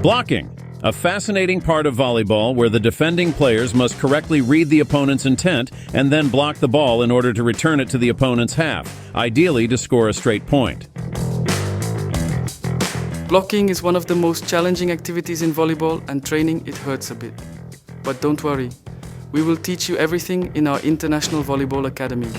Blocking, a fascinating part of volleyball where the defending players must correctly read the opponent's intent and then block the ball in order to return it to the opponent's half, ideally to score a straight point. Blocking is one of the most challenging activities in volleyball, and training it hurts a bit. But don't worry, we will teach you everything in our International Volleyball Academy.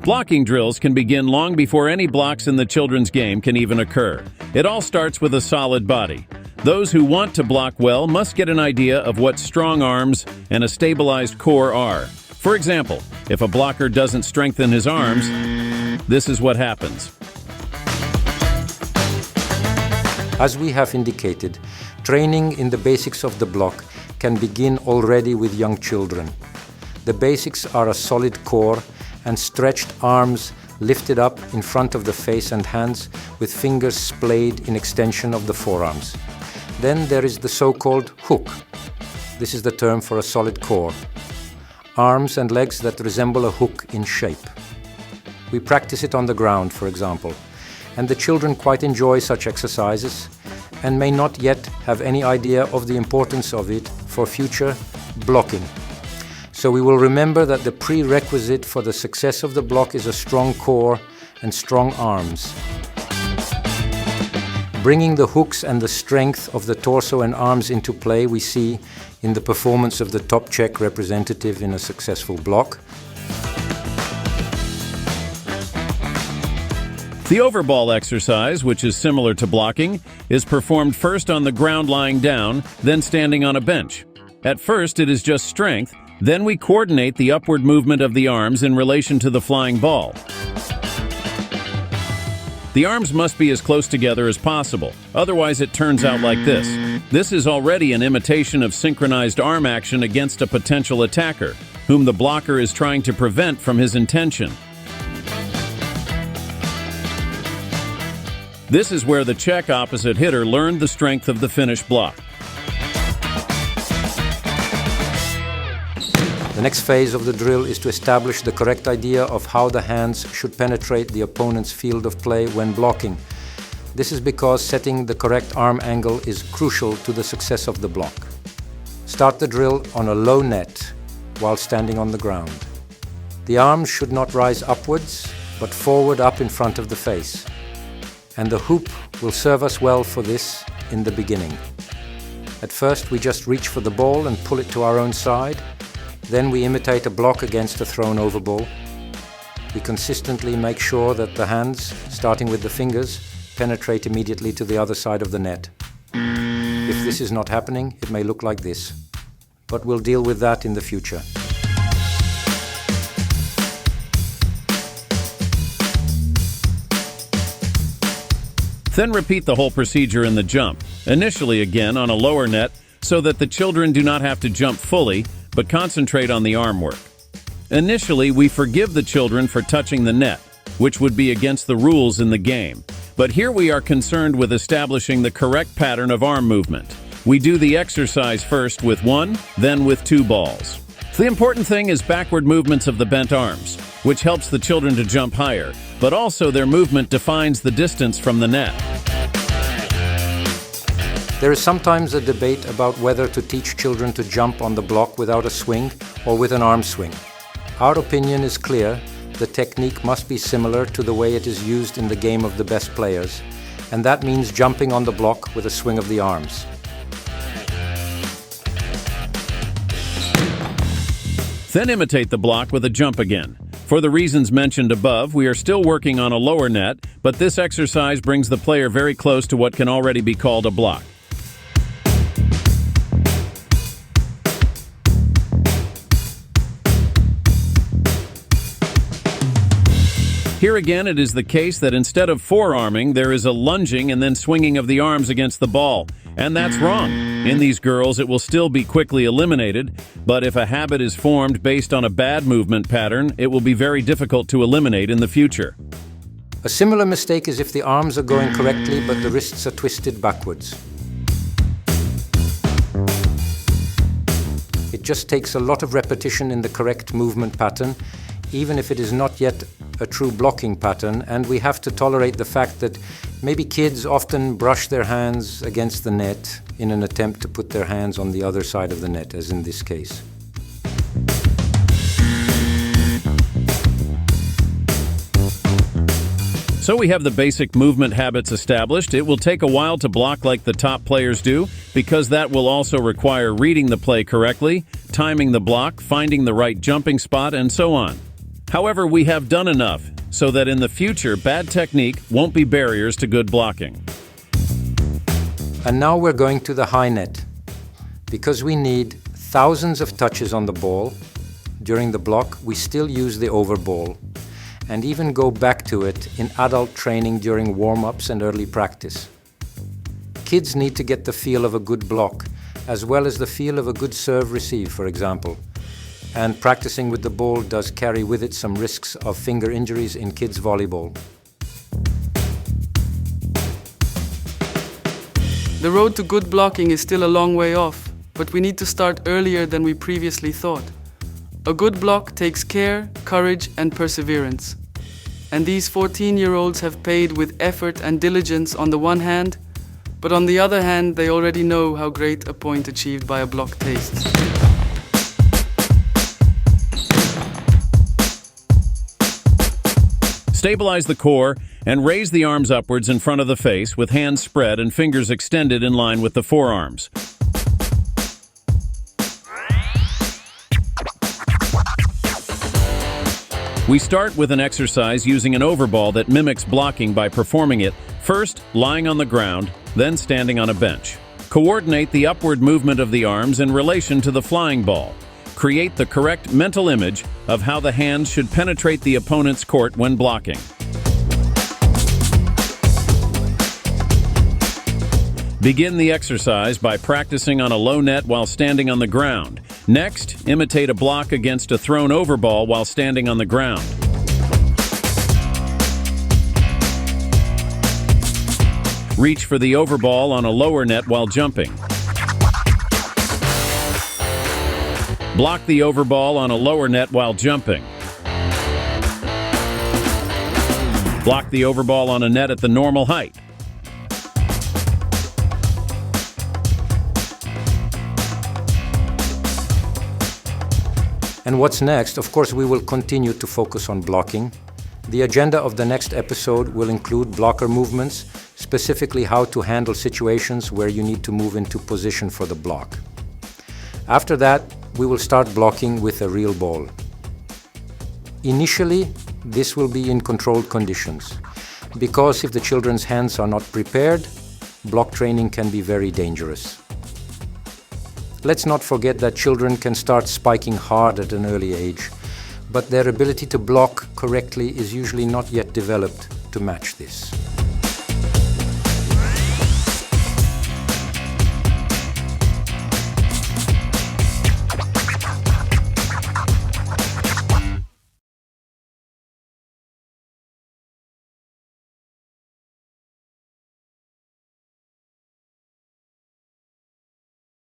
Blocking drills can begin long before any blocks in the children's game can even occur. It all starts with a solid body. Those who want to block well must get an idea of what strong arms and a stabilized core are. For example, if a blocker doesn't strengthen his arms, this is what happens. As we have indicated, training in the basics of the block can begin already with young children. The basics are a solid core and stretched arms lifted up in front of the face and hands with fingers splayed in extension of the forearms. Then there is the so-called hook. This is the term for a solid core. Arms and legs that resemble a hook in shape. We practice it on the ground, for example, and the children quite enjoy such exercises and may not yet have any idea of the importance of it for future blocking. So we will remember that the prerequisite for the success of the block is a strong core and strong arms. Bringing the hooks and the strength of the torso and arms into play we see in the performance of the top Czech representative in a successful block. The overball exercise, which is similar to blocking, is performed first on the ground lying down, then standing on a bench. At first it is just strength, then we coordinate the upward movement of the arms in relation to the flying ball. The arms must be as close together as possible, otherwise it turns out like this. This is already an imitation of synchronized arm action against a potential attacker, whom the blocker is trying to prevent from his intention. This is where the Czech opposite hitter learned the strength of the Finnish block. The next phase of the drill is to establish the correct idea of how the hands should penetrate the opponent's field of play when blocking. This is because setting the correct arm angle is crucial to the success of the block. Start the drill on a low net while standing on the ground. The arms should not rise upwards, but forward up in front of the face. And the hoop will serve us well for this in the beginning. At first we just reach for the ball and pull it to our own side. Then we imitate a block against a thrown overball. We consistently make sure that the hands, starting with the fingers, penetrate immediately to the other side of the net. If this is not happening, it may look like this. But we'll deal with that in the future. Then repeat the whole procedure in the jump, initially again on a lower net, so that the children do not have to jump fully, but concentrate on the arm work. Initially, we forgive the children for touching the net, which would be against the rules in the game. But here we are concerned with establishing the correct pattern of arm movement. We do the exercise first with one, then with two balls. The important thing is backward movements of the bent arms, which helps the children to jump higher, but also their movement defines the distance from the net. There is sometimes a debate about whether to teach children to jump on the block without a swing or with an arm swing. Our opinion is clear: the technique must be similar to the way it is used in the game of the best players, and that means jumping on the block with a swing of the arms. Then imitate the block with a jump again. For the reasons mentioned above, we are still working on a lower net, but this exercise brings the player very close to what can already be called a block. Here again, it is the case that instead of forearming, there is a lunging and then swinging of the arms against the ball. And that's wrong. In these girls, it will still be quickly eliminated, but if a habit is formed based on a bad movement pattern, it will be very difficult to eliminate in the future. A similar mistake is if the arms are going correctly, but the wrists are twisted backwards. It just takes a lot of repetition in the correct movement pattern, even if it is not yet a true blocking pattern, and we have to tolerate the fact that maybe kids often brush their hands against the net in an attempt to put their hands on the other side of the net, as in this case. So we have the basic movement habits established. It will take a while to block like the top players do, because that will also require reading the play correctly, timing the block, finding the right jumping spot, and so on. However, we have done enough so that in the future, bad technique won't be barriers to good blocking. And now we're going to the high net. Because we need thousands of touches on the ball, during the block we still use the overball, and even go back to it in adult training during warm-ups and early practice. Kids need to get the feel of a good block, as well as the feel of a good serve-receive, for example. And practicing with the ball does carry with it some risks of finger injuries in kids' volleyball. The road to good blocking is still a long way off, but we need to start earlier than we previously thought. A good block takes care, courage, and perseverance. And these 14-year-olds have paid with effort and diligence on the one hand, but on the other hand, they already know how great a point achieved by a block tastes. Stabilize the core and raise the arms upwards in front of the face with hands spread and fingers extended in line with the forearms. We start with an exercise using an overball that mimics blocking by performing it first lying on the ground, then standing on a bench. Coordinate the upward movement of the arms in relation to the flying ball. Create the correct mental image of how the hands should penetrate the opponent's court when blocking. Begin the exercise by practicing on a low net while standing on the ground. Next, imitate a block against a thrown overball while standing on the ground. Reach for the overball on a lower net while jumping. Block the overball on a lower net while jumping. Block the overball on a net at the normal height. And what's next? Of course, we will continue to focus on blocking. The agenda of the next episode will include blocker movements, specifically how to handle situations where you need to move into position for the block. After that, we will start blocking with a real ball. Initially, this will be in controlled conditions, because if the children's hands are not prepared, block training can be very dangerous. Let's not forget that children can start spiking hard at an early age, but their ability to block correctly is usually not yet developed to match this.